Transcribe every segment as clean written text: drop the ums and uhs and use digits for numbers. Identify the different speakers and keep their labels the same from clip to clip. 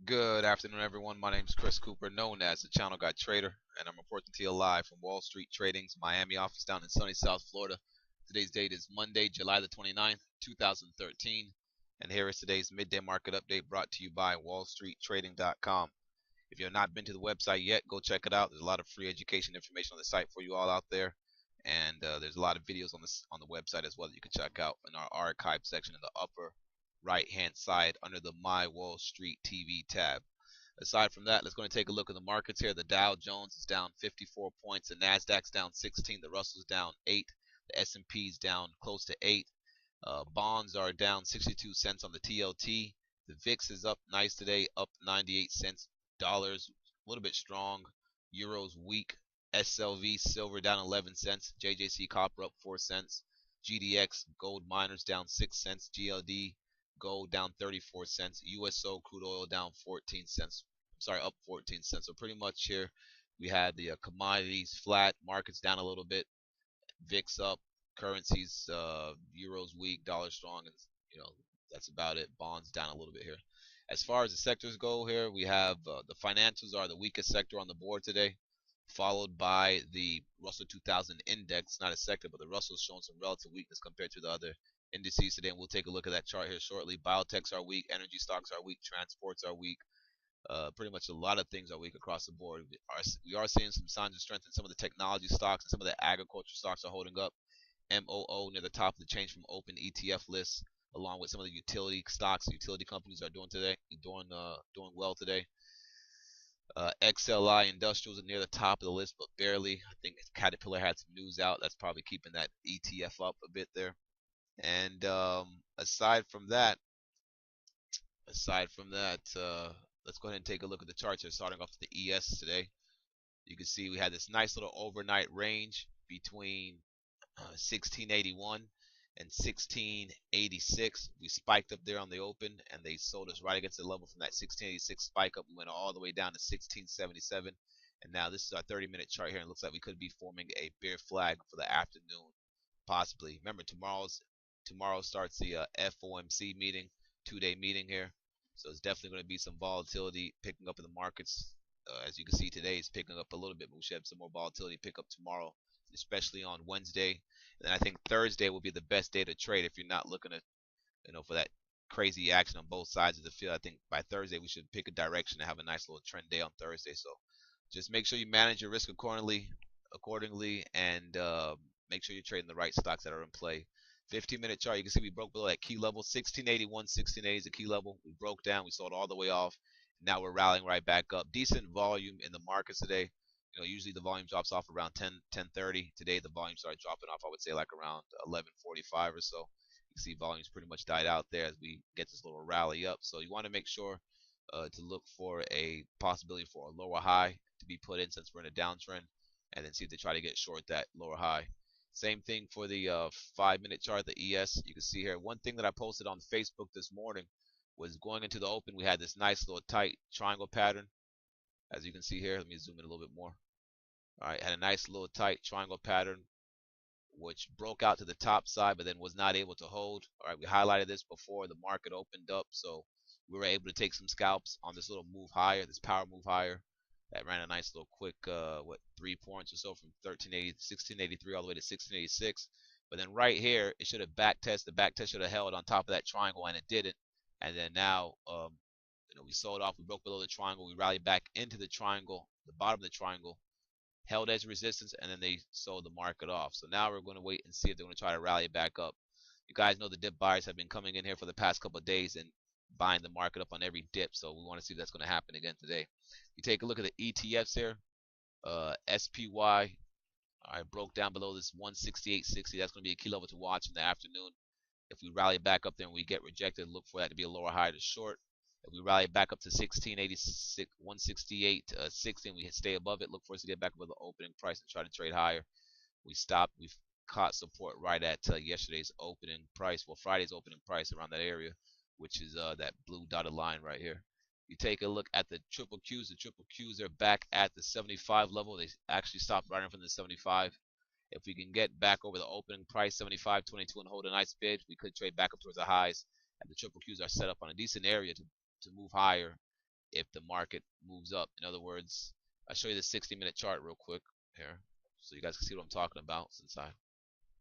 Speaker 1: Good afternoon, everyone. My name is Chris Cooper, known as the Channel Guy Trader, and I'm reporting to you live from Wall Street Trading's Miami office down in sunny South Florida. Today's date is Monday, July the 29th, 2013, and here is today's midday market update brought to you by wallstreettrading.com. If you have not been to the website yet, go check it out. There's a lot of free education information on the site for you all out there, and there's a lot of videos on the website as well that you can check out in our archive section in the upper right hand side under the My Wall Street TV tab. Aside from that, let's go and take a look at the markets here. The Dow Jones is down 54 points, the Nasdaq's down 16, the Russell's down 8, the S&P's down close to 8. Bonds are down 62 cents on the TLT. The VIX is up nice today, up 98 cents. Dollars a little bit strong. Euros weak. SLV silver down 11 cents. JJC copper up 4 cents. GDX gold miners down 6 cents. GLD gold down 34 cents. USO crude oil down 14 cents. I'm sorry, up 14 cents. So pretty much here we had the commodities flat, markets down a little bit, VIX up, currencies, euros weak, dollar strong, and you know that's about it. Bonds down a little bit here. As far as the sectors go here, we have the financials are the weakest sector on the board today, followed by the Russell 2000 index, not a sector, but the Russell's showing some relative weakness compared to the other indices today, and we'll take a look at that chart here shortly. Biotechs are weak, energy stocks are weak, transports are weak. Pretty much a lot of things are weak across the board. We are seeing some signs of strength in some of the technology stocks and some of the agriculture stocks are holding up. MOO near the top of the change from open ETF lists, along with some of the utility stocks. Utility companies are doing doing well today. XLI Industrials are near the top of the list, but barely. I think Caterpillar had some news out that's probably keeping that ETF up a bit there. And aside from that, let's go ahead and take a look at the charts here, starting off with the ES today. You can see we had this nice little overnight range between 1681 and 1686. We spiked up there on the open, and they sold us right against the level from that 1686 spike up. We went all the way down to 1677, and now this is our 30-minute chart here, and it looks like we could be forming a bear flag for the afternoon, possibly. Remember, tomorrow starts the FOMC meeting, 2-day meeting here, so it's definitely going to be some volatility picking up in the markets. As you can see, today is picking up a little bit, but we should have some more volatility pick up tomorrow, especially on Wednesday. And then I think Thursday will be the best day to trade if you're not looking at, for that crazy action on both sides of the field. I think by Thursday we should pick a direction and have a nice little trend day on Thursday. So just make sure you manage your risk accordingly, and make sure you're trading the right stocks that are in play. 15-minute chart, you can see we broke below that key level. 1681, 1680 is the key level. We broke down, we sold all the way off. Now we're rallying right back up. Decent volume in the markets today. Usually the volume drops off around 10:30. Today the volume started dropping off, I would say like around 11:45 or so. You can see volumes pretty much died out there as we get this little rally up. So you want to make sure to look for a possibility for a lower high to be put in since we're in a downtrend, and then see if they try to get short that lower high. Same thing for the 5-minute chart, the ES. You can see here, one thing that I posted on Facebook this morning was going into the open, we had this nice little tight triangle pattern. As you can see here, let me zoom in a little bit more. All right, had a nice little tight triangle pattern, which broke out to the top side, but then was not able to hold. All right, we highlighted this before the market opened up, so we were able to take some scalps on this little move higher, this power move higher. That ran a nice little quick, 3 points or so from 1380 to 1683 all the way to 1686. But then right here, it should have back test. The back test should have held on top of that triangle, and it didn't. And then now, we sold off. We broke below the triangle. We rallied back into the triangle, the bottom of the triangle, held as resistance, and then they sold the market off. So now we're going to wait and see if they're going to try to rally it back up. You guys know the dip buyers have been coming in here for the past couple of days and buying the market up on every dip. So we want to see if that's going to happen again today. You take a look at the ETFs here. SPY, all right, broke down below this 168.60. That's going to be a key level to watch in the afternoon. If we rally back up there and we get rejected, look for that to be a lower high to short. If we rally back up to 1686, 168, 60, and we stay above it, look for us to get back above the opening price and try to trade higher. We've caught support right at yesterday's opening price, well, Friday's opening price around that area, which is that blue dotted line right here. You take a look at the triple Qs. The triple Qs are back at the 75 level. They actually stopped right in front of the 75. If we can get back over the opening price, 75.22, and hold a nice bid, we could trade back up towards the highs. And the triple Qs are set up on a decent area to move higher if the market moves up. In other words, I'll show you the 60-minute chart real quick here so you guys can see what I'm talking about, since I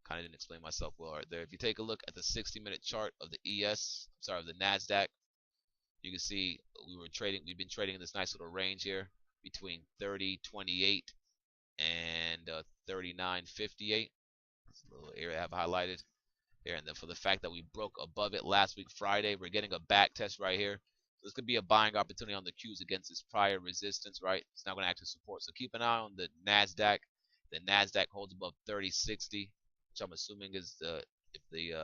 Speaker 1: kind of didn't explain myself well right there. If you take a look at the 60-minute chart of the of the NASDAQ, you can see we've been trading in this nice little range here between 30.28 and 39.58. That's a little area I have highlighted here. And then for the fact that we broke above it last week Friday, we're getting a back test right here. So this could be a buying opportunity on the Qs against this prior resistance, right? It's not going to act as support. So keep an eye on the NASDAQ. The NASDAQ holds above 3060, which I'm assuming is if the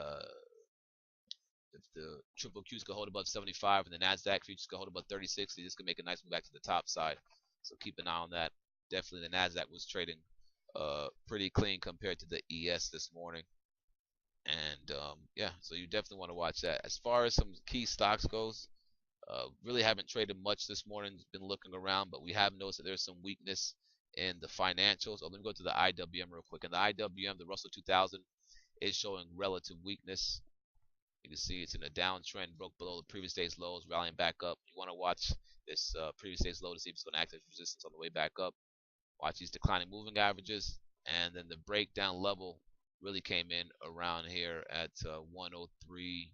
Speaker 1: triple Qs could hold above 75 and the NASDAQ futures could hold above 3060, this could make a nice move back to the top side. So keep an eye on that. Definitely the NASDAQ was trading pretty clean compared to the ES this morning. And yeah, so you definitely want to watch that. As far as some key stocks goes, really haven't traded much this morning. Been looking around, but we have noticed that there's some weakness in the financials. Let me go to the IWM real quick. And the IWM, the Russell 2000, is showing relative weakness. You can see it's in a downtrend, broke below the previous day's lows, rallying back up. You want to watch this previous day's low to see if it's going to act as resistance on the way back up. Watch these declining moving averages, and then the breakdown level really came in around here at 103,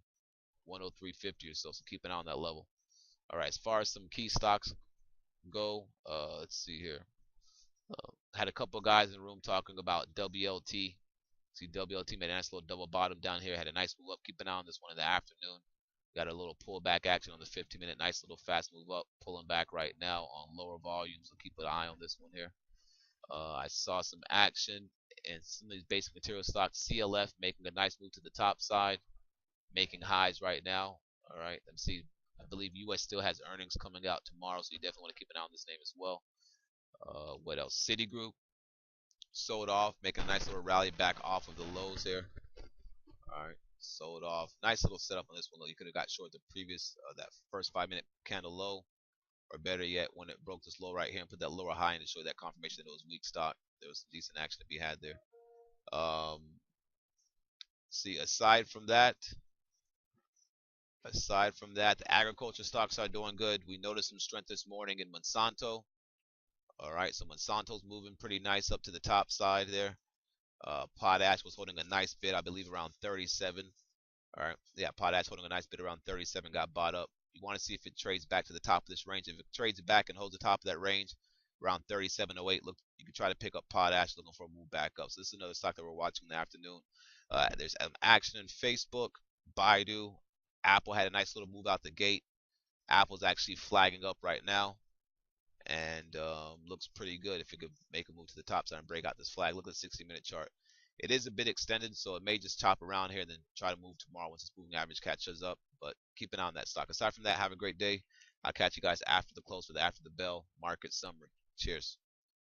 Speaker 1: 103.50 or so. So keep an eye on that level. All right, as far as some key stocks go, let's see here. Had a couple guys in the room talking about WLT. See, WLT made a nice little double bottom down here. Had a nice move up. Keep an eye on this one in the afternoon. Got a little pullback action on the 15-minute. Nice little fast move up. Pulling back right now on lower volumes. So keep an eye on this one here. I saw some action in some of these basic material stocks. CLF making a nice move to the top side. Making highs right now. All right. Let's see. I believe US still has earnings coming out tomorrow. So you definitely want to keep an eye on this name as well. What else? Citigroup. Sold off, making a nice little rally back off of the lows here. All right, sold off. Nice little setup on this one though. You could have got short the previous that first 5-minute candle low, or better yet, when it broke this low right here and put that lower high in to show that confirmation that it was weak stock. There was some decent action to be had there. See, aside from that, the agriculture stocks are doing good. We noticed some strength this morning in Monsanto. All right, so Monsanto's moving pretty nice up to the top side there. Potash was holding a nice bid, I believe around 37. All right, yeah, Potash holding a nice bid around 37, got bought up. You want to see if it trades back to the top of this range. If it trades back and holds the top of that range around 37.08, look, you can try to pick up Potash looking for a move back up. So this is another stock that we're watching in the afternoon. There's action in Facebook, Baidu. Apple had a nice little move out the gate. Apple's actually flagging up right now. And looks pretty good if it could make a move to the top side and break out this flag. Look at the 60-minute chart. It is a bit extended, so it may just chop around here and then try to move tomorrow once this moving average catches up. But keep an eye on that stock. Aside from that, have a great day. I'll catch you guys after the close with After the Bell market summary. Cheers.